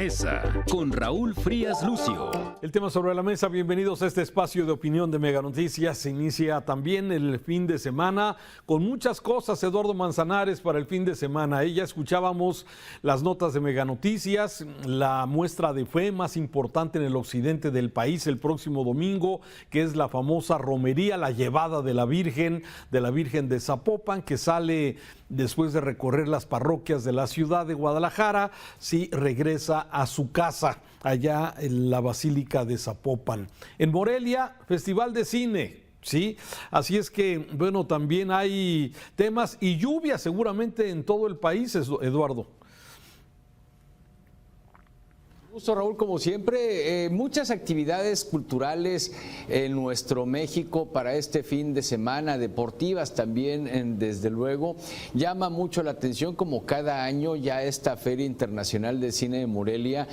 mesa con Raúl Frías Lucio. El tema sobre la mesa, bienvenidos a este espacio de opinión de Mega Noticias. Se inicia también el fin de semana con muchas cosas, Eduardo Manzanares, para el fin de semana. Ya escuchábamos las notas de Mega Noticias, la muestra de fe más importante en el occidente del país el próximo domingo, que es la famosa romería, la llevada de la Virgen de Zapopan, que sale después de recorrer las parroquias de la ciudad de Guadalajara, sí regresa a su casa, allá en la Basílica de Zapopan. En Morelia, Festival de Cine. Sí, así es que, bueno, también hay temas y lluvia seguramente en todo el país, Eduardo. Gusto, Raúl, como siempre, muchas actividades culturales en nuestro México para este fin de semana, deportivas también, desde luego. Llama mucho la atención, como cada año, ya esta Feria Internacional de Cine de Morelia,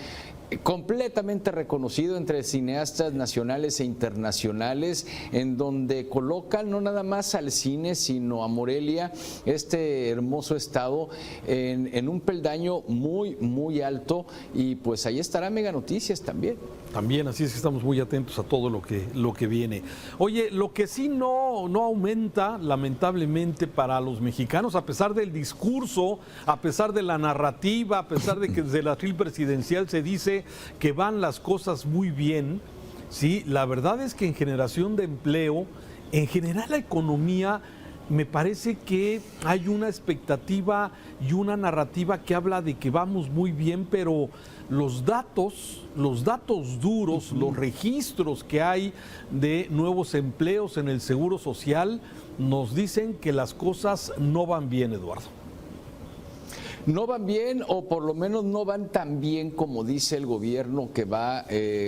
completamente reconocido entre cineastas nacionales e internacionales, en donde colocan no nada más al cine, sino a Morelia, este hermoso estado, en un peldaño muy, muy alto, y pues ahí estará Mega Noticias también. También, así es que estamos muy atentos a todo lo que viene. Oye, lo que sí no aumenta, lamentablemente, para los mexicanos, a pesar del discurso, a pesar de la narrativa, a pesar de que desde la tril presidencial se dice que van las cosas muy bien, sí, la verdad es que en generación de empleo, en general la economía, me parece que hay una expectativa y una narrativa que habla de que vamos muy bien, pero los datos duros, los registros que hay de nuevos empleos en el Seguro Social nos dicen que las cosas no van bien, Eduardo. No van bien, o por lo menos no van tan bien como dice el gobierno que va,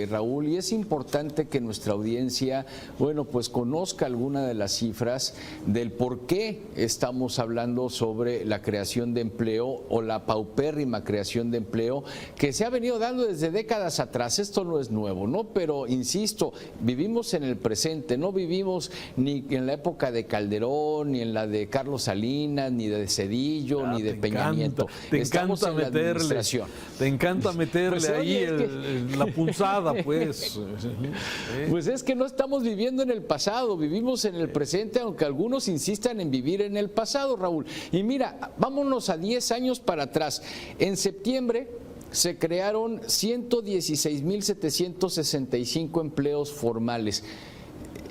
Raúl, y es importante que nuestra audiencia, bueno, pues conozca alguna de las cifras del por qué estamos hablando sobre la creación de empleo o la paupérrima creación de empleo que se ha venido dando desde décadas atrás. Esto no es nuevo, ¿no? Pero insisto, vivimos en el presente, no vivimos ni en la época de Calderón, ni en la de Carlos Salinas, ni de Cedillo, ni de Peña Nieto. Te encanta meterle pues, ahí la punzada, pues. Pues es que no estamos viviendo en el pasado, vivimos en el presente, aunque algunos insistan en vivir en el pasado, Raúl. Y mira, vámonos a 10 años para atrás. En septiembre se crearon 116,765 empleos formales.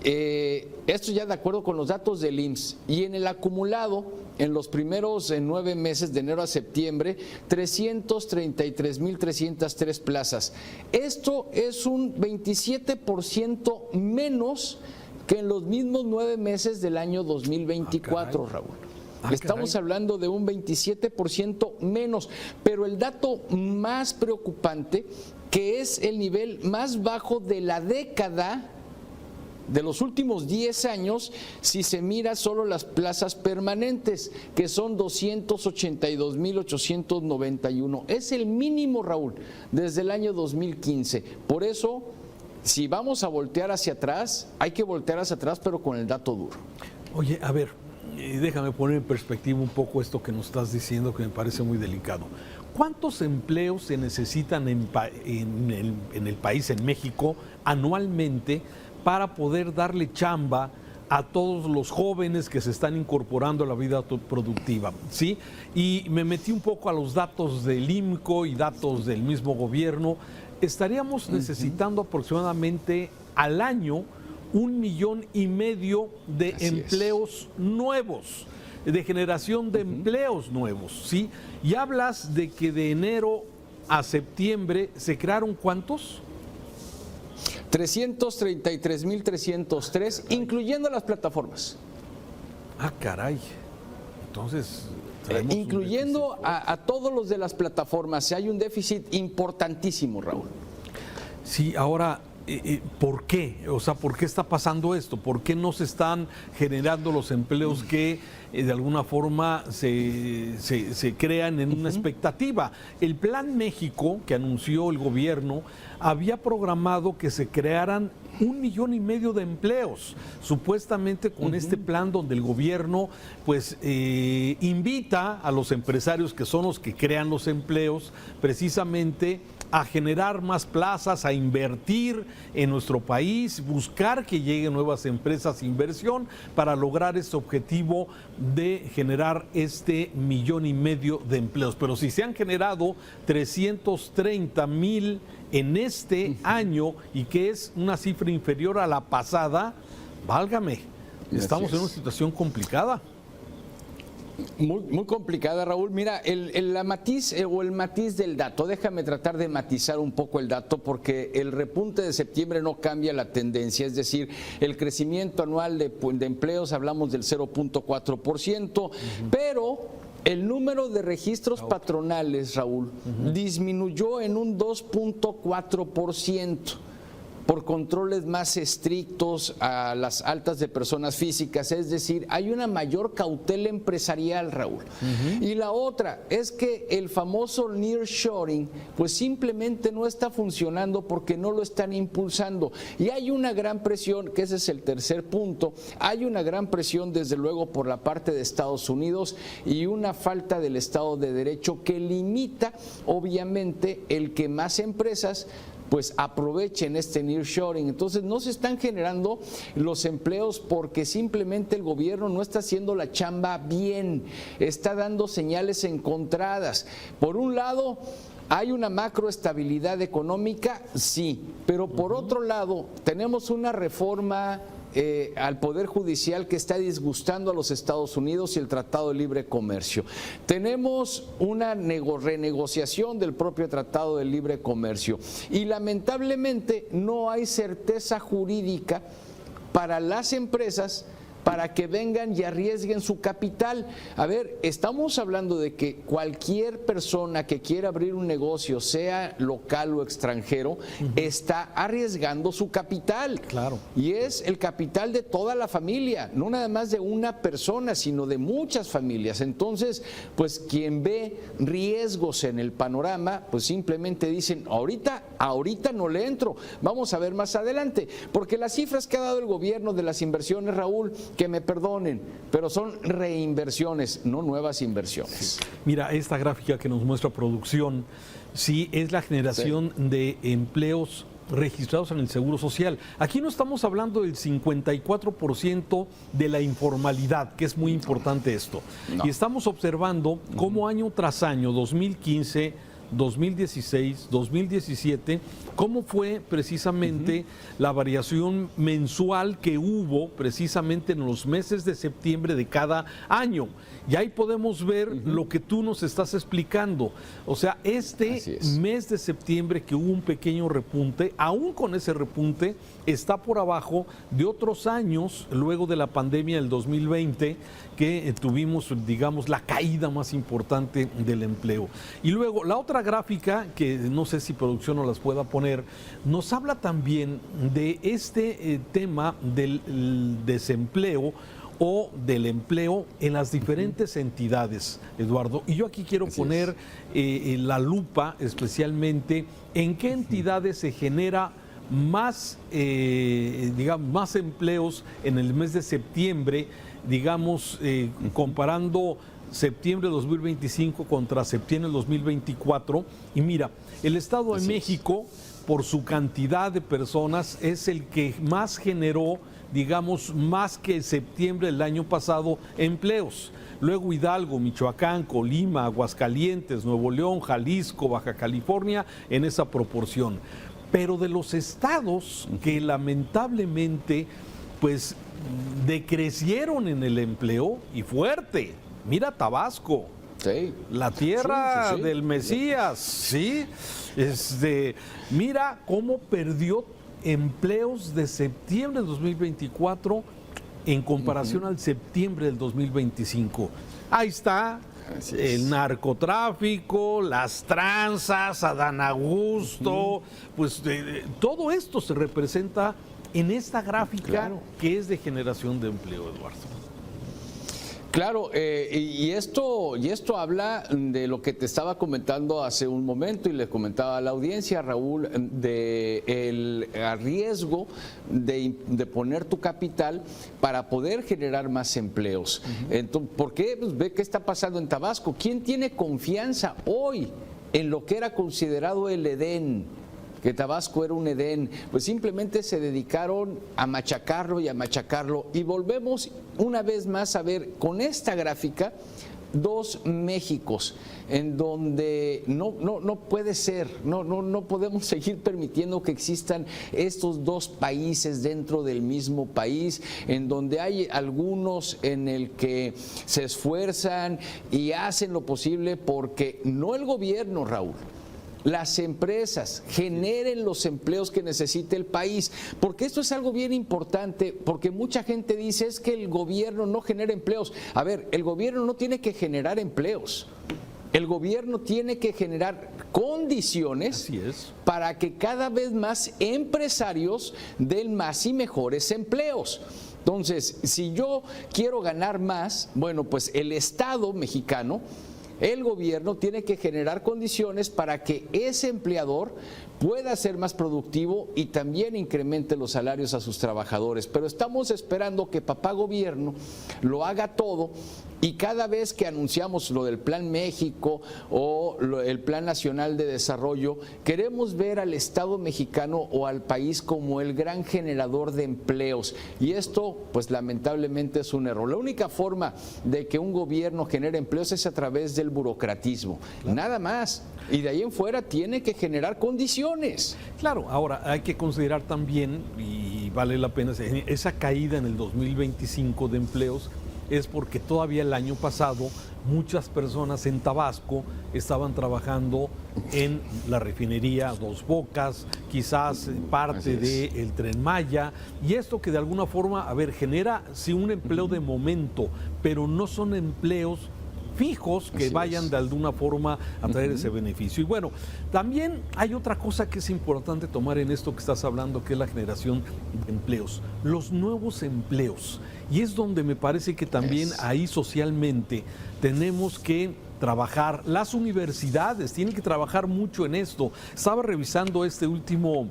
Esto ya de acuerdo con los datos del IMSS, y en el acumulado, en los primeros 9 meses de enero a septiembre, 333,303 plazas. Esto es un 27% menos que en los mismos 9 meses del año 2024, Raúl. Estamos hablando de un 27% menos, pero el dato más preocupante, que es el nivel más bajo de la década, de los últimos 10 años, si se mira solo las plazas permanentes, que son 282,891. Es el mínimo, Raúl, desde el año 2015. Por eso, si vamos a voltear hacia atrás, hay que voltear hacia atrás, pero con el dato duro. Oye, a ver, déjame poner en perspectiva un poco esto que nos estás diciendo, que me parece muy delicado. ¿Cuántos empleos se necesitan en el país, en México, anualmente, para poder darle chamba a todos los jóvenes que se están incorporando a la vida productiva? ¿Sí? Y me metí un poco a los datos del IMCO y datos del mismo gobierno. Estaríamos necesitando aproximadamente al año 1,5 millones de empleos nuevos, de generación de empleos nuevos, ¿sí? Y hablas de que de enero a septiembre se crearon ¿cuántos? 333,303, incluyendo las plataformas. Ah, caray. Entonces, incluyendo a todos los de las plataformas, hay un déficit importantísimo, Raúl. Sí, ahora, ¿por qué? O sea, ¿por qué está pasando esto? ¿Por qué no se están generando los empleos que de alguna forma se crean en una expectativa. El Plan México que anunció el gobierno había programado que se crearan 1,5 millones de empleos, supuestamente con este plan donde el gobierno pues invita a los empresarios, que son los que crean los empleos, precisamente a generar más plazas, a invertir en nuestro país, buscar que lleguen nuevas empresas, inversión, para lograr este objetivo de generar 1,5 millones de empleos. Pero si se han generado 330,000 en este año, y que es una cifra inferior a la pasada, válgame, estamos en una situación complicada. Muy complicada, Raúl. Mira, el matiz del dato, déjame tratar de matizar un poco el dato, porque el repunte de septiembre no cambia la tendencia, es decir, el crecimiento anual de empleos, hablamos del 0.4%, pero el número de registros patronales, Raúl, disminuyó en un 2.4%. por controles más estrictos a las altas de personas físicas, es decir, hay una mayor cautela empresarial, Raúl. Y la otra es que el famoso nearshoring, pues simplemente no está funcionando porque no lo están impulsando. Y hay una gran presión, que ese es el tercer punto, hay una gran presión desde luego por la parte de Estados Unidos y una falta del Estado de Derecho que limita obviamente el que más empresas pues aprovechen este nearshoring. Entonces no se están generando los empleos porque simplemente el gobierno no está haciendo la chamba bien, está dando señales encontradas. Por un lado, ¿hay una macroestabilidad económica? Sí, pero por otro lado, tenemos una reforma al Poder Judicial que está disgustando a los Estados Unidos y el Tratado de Libre Comercio. Tenemos una renegociación del propio Tratado de Libre Comercio y lamentablemente no hay certeza jurídica para las empresas para que vengan y arriesguen su capital. A ver, estamos hablando de que cualquier persona que quiera abrir un negocio, sea local o extranjero, está arriesgando su capital. Claro. Y es el capital de toda la familia, no nada más de una persona, sino de muchas familias. Entonces, pues quien ve riesgos en el panorama, pues simplemente dicen, ahorita no le entro, vamos a ver más adelante. Porque las cifras que ha dado el gobierno de las inversiones, Raúl, que me perdonen, pero son reinversiones, no nuevas inversiones. Mira, esta gráfica que nos muestra producción, sí, es la generación de empleos registrados en el Seguro Social. Aquí no estamos hablando del 54% de la informalidad, que es muy importante esto. Y estamos observando cómo año tras año, 2015, 2016, 2017, cómo fue precisamente la variación mensual que hubo precisamente en los meses de septiembre de cada año. Y ahí podemos ver lo que tú nos estás explicando. O sea, este mes de septiembre que hubo un pequeño repunte, aún con ese repunte, está por abajo de otros años, luego de la pandemia del 2020, que tuvimos, digamos, la caída más importante del empleo. Y luego, la otra gráfica, que no sé si producción nos las pueda poner, nos habla también de este tema del desempleo o del empleo en las diferentes entidades, Eduardo. Y yo aquí quiero poner la lupa especialmente en qué entidades se genera más, digamos, más empleos en el mes de septiembre, digamos, comparando septiembre de 2025 contra septiembre de 2024. Y mira, el Estado de México, por su cantidad de personas, es el que más generó, digamos, más que septiembre del año pasado, empleos. Luego Hidalgo, Michoacán, Colima, Aguascalientes, Nuevo León, Jalisco, Baja California, en esa proporción. Pero de los estados que lamentablemente pues decrecieron en el empleo y fuerte, mira Tabasco, la tierra del Mesías, ¿sí? Mira cómo perdió empleos de septiembre de 2024 en comparación al septiembre del 2025. Ahí está el narcotráfico, las tranzas, Adán Augusto, pues todo esto se representa en esta gráfica que es de generación de empleo, Eduardo. Claro, y esto habla de lo que te estaba comentando hace un momento y le comentaba a la audiencia, Raúl, de el riesgo de poner tu capital para poder generar más empleos. Entonces, ¿por qué? Pues ve qué está pasando en Tabasco. ¿Quién tiene confianza hoy en lo que era considerado el Edén? Que Tabasco era un Edén, pues simplemente se dedicaron a machacarlo y a machacarlo. Y volvemos una vez más a ver con esta gráfica dos Méxicos en donde no puede ser, no podemos seguir permitiendo que existan estos dos países dentro del mismo país, en donde hay algunos en el que se esfuerzan y hacen lo posible porque no el gobierno, Raúl, las empresas generen los empleos que necesita el país, porque esto es algo bien importante, porque mucha gente dice es que el gobierno no genera empleos. A ver, el gobierno no tiene que generar empleos, el gobierno tiene que generar condiciones para que cada vez más empresarios den más y mejores empleos. Entonces, si yo quiero ganar más, bueno, pues el Estado mexicano, el gobierno tiene que generar condiciones para que ese empleador pueda ser más productivo y también incremente los salarios a sus trabajadores. Pero estamos esperando que papá gobierno lo haga todo y cada vez que anunciamos lo del Plan México o el Plan Nacional de Desarrollo, queremos ver al Estado mexicano o al país como el gran generador de empleos. Y esto, pues lamentablemente es un error. La única forma de que un gobierno genere empleos es a través del burocratismo. Claro. Nada más. Y de ahí en fuera tiene que generar condiciones. Claro, ahora hay que considerar también, y vale la pena, esa caída en el 2025 de empleos es porque todavía el año pasado muchas personas en Tabasco estaban trabajando en la refinería Dos Bocas, quizás parte del Tren Maya, y esto que de alguna forma, genera sí un empleo de momento, pero no son empleos fijos que vayan de alguna forma a traer ese beneficio. Y bueno, también hay otra cosa que es importante tomar en esto que estás hablando, que es la generación de empleos, los nuevos empleos. Y es donde me parece que también ahí socialmente tenemos que trabajar. Las universidades tienen que trabajar mucho en esto. Estaba revisando este último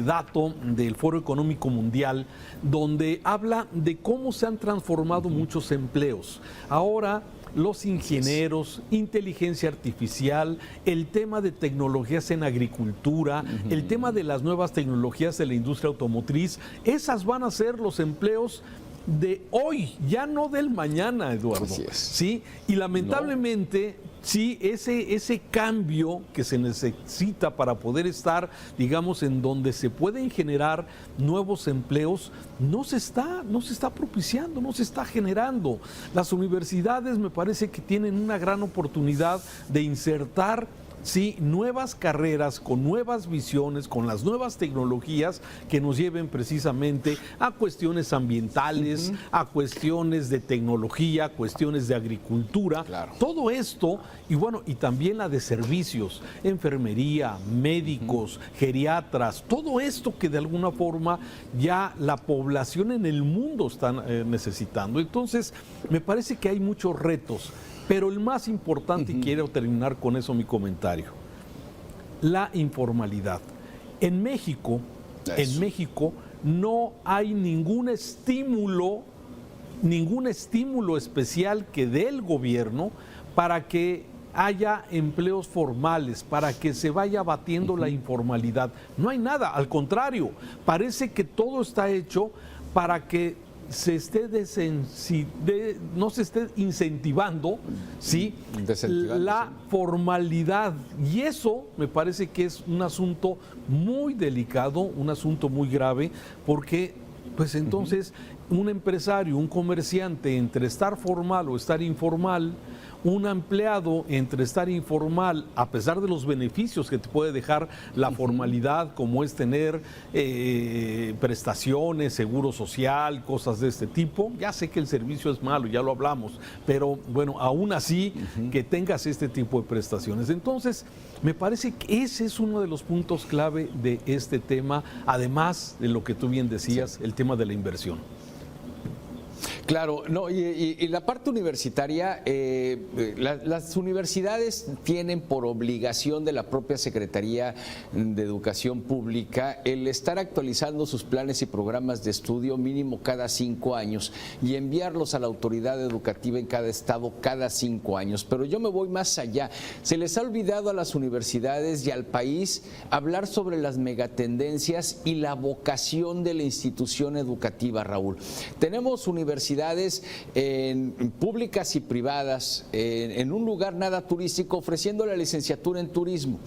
dato del Foro Económico Mundial, donde habla de cómo se han transformado muchos empleos. Ahora, los ingenieros, inteligencia artificial, el tema de tecnologías en agricultura, el tema de las nuevas tecnologías de la industria automotriz, esas van a ser los empleos de hoy, ya no del mañana, Eduardo. ¿Sí? Y lamentablemente, sí, ese cambio que se necesita para poder estar, digamos, en donde se pueden generar nuevos empleos, no se está propiciando, no se está generando. Las universidades me parece que tienen una gran oportunidad de insertar nuevas carreras con nuevas visiones, con las nuevas tecnologías que nos lleven precisamente a cuestiones ambientales, a cuestiones de tecnología, cuestiones de agricultura, todo esto, y bueno, y también la de servicios, enfermería, médicos, geriatras, todo esto que de alguna forma ya la población en el mundo está necesitando. Entonces, me parece que hay muchos retos. Pero el más importante, y quiero terminar con eso mi comentario, la informalidad. En México no hay ningún estímulo especial que dé el gobierno para que haya empleos formales, para que se vaya abatiendo la informalidad. No hay nada, al contrario, parece que todo está hecho para que no se esté incentivando la formalidad, y eso me parece que es un asunto muy delicado, un asunto muy grave, porque pues entonces un empresario, un comerciante, entre estar formal o estar informal, un empleado entre estar informal, a pesar de los beneficios que te puede dejar la formalidad, como es tener prestaciones, seguro social, cosas de este tipo. Ya sé que el servicio es malo, ya lo hablamos, pero bueno, aún así que tengas este tipo de prestaciones. Entonces, me parece que ese es uno de los puntos clave de este tema, además de lo que tú bien decías, el tema de la inversión. Claro, no, y la parte universitaria, las universidades tienen por obligación de la propia Secretaría de Educación Pública el estar actualizando sus planes y programas de estudio mínimo cada 5 años y enviarlos a la autoridad educativa en cada estado cada 5 años. Pero yo me voy más allá. Se les ha olvidado a las universidades y al país hablar sobre las megatendencias y la vocación de la institución educativa, Raúl. Tenemos universidades públicas y privadas en un lugar nada turístico ofreciendo la licenciatura en turismo.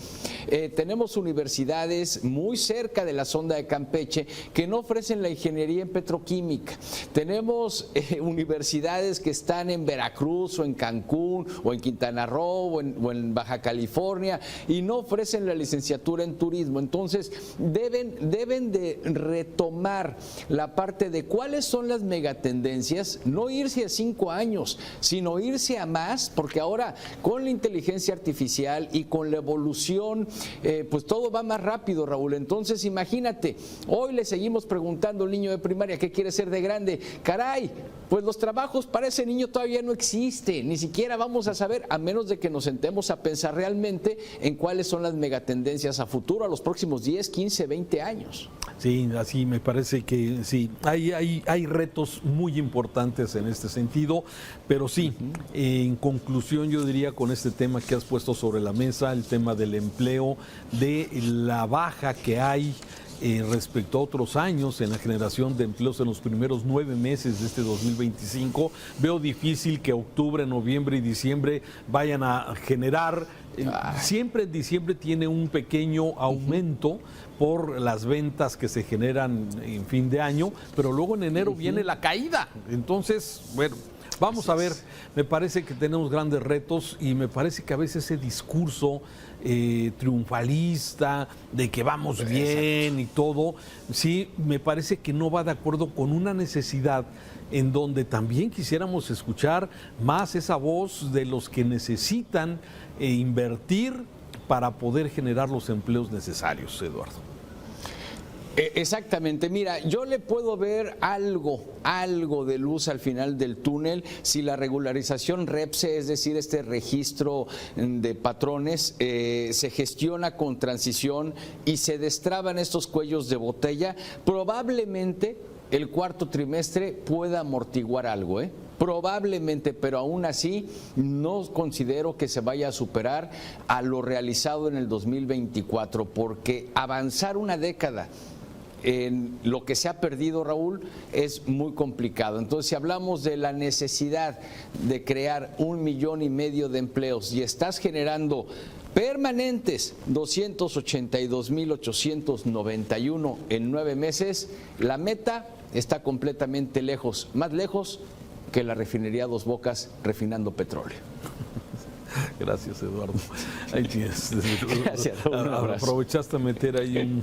Tenemos universidades muy cerca de la sonda de Campeche que no ofrecen la ingeniería en petroquímica. Tenemos universidades que están en Veracruz o en Cancún o en Quintana Roo o en Baja California y no ofrecen la licenciatura en turismo. Entonces deben de retomar la parte de cuáles son las megatendencias, no irse a 5 años, sino irse a más, porque ahora con la inteligencia artificial y con la evolución, pues todo va más rápido, Raúl. Entonces imagínate, hoy le seguimos preguntando al niño de primaria qué quiere ser de grande. Caray, pues los trabajos para ese niño todavía no existen, ni siquiera vamos a saber, a menos de que nos sentemos a pensar realmente en cuáles son las megatendencias a futuro, a los próximos 10, 15, 20 años. Sí, así me parece que sí, hay retos muy importantes en este sentido, pero sí, en conclusión yo diría con este tema que has puesto sobre la mesa, el tema del empleo, de la baja que hay respecto a otros años en la generación de empleos en los primeros 9 meses de este 2025. Veo difícil que octubre, noviembre y diciembre vayan a generar. Siempre en diciembre tiene un pequeño aumento por las ventas que se generan en fin de año, pero luego en enero viene la caída. Entonces, bueno, vamos a ver, me parece que tenemos grandes retos y me parece que a veces ese discurso triunfalista de que vamos bien y todo, sí, me parece que no va de acuerdo con una necesidad en donde también quisiéramos escuchar más esa voz de los que necesitan invertir para poder generar los empleos necesarios, Eduardo. Exactamente, mira, yo le puedo ver algo de luz al final del túnel si la regularización REPSE, es decir, este registro de patrones, se gestiona con transición y se destraban estos cuellos de botella. Probablemente el cuarto trimestre pueda amortiguar algo, probablemente, pero aún así no considero que se vaya a superar a lo realizado en el 2024, porque avanzar una década en lo que se ha perdido, Raúl, es muy complicado. Entonces, si hablamos de la necesidad de crear 1,5 millones de empleos y estás generando permanentes 282,891 en 9 meses, la meta está completamente lejos, más lejos que la refinería Dos Bocas refinando petróleo. Gracias, Eduardo. Ahí tienes. Gracias, un abrazo. Aprovechaste a meter ahí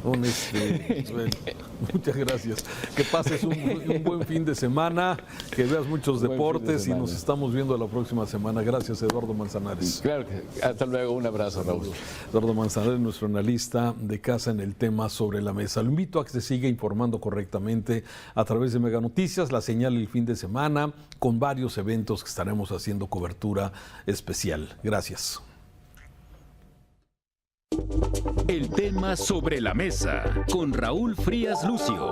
bueno, muchas gracias. Que pases un buen fin de semana, que veas muchos deportes y nos estamos viendo la próxima semana. Gracias, Eduardo Manzanares. Claro que hasta luego, un abrazo, Raúl. Eduardo Manzanares, nuestro analista de casa en el tema Sobre la Mesa. Lo invito a que se siga informando correctamente a través de Mega Noticias, la señal el fin de semana, con varios eventos que estaremos haciendo cobertura especial. Gracias. El tema Sobre la Mesa con Raúl Frías Lucio.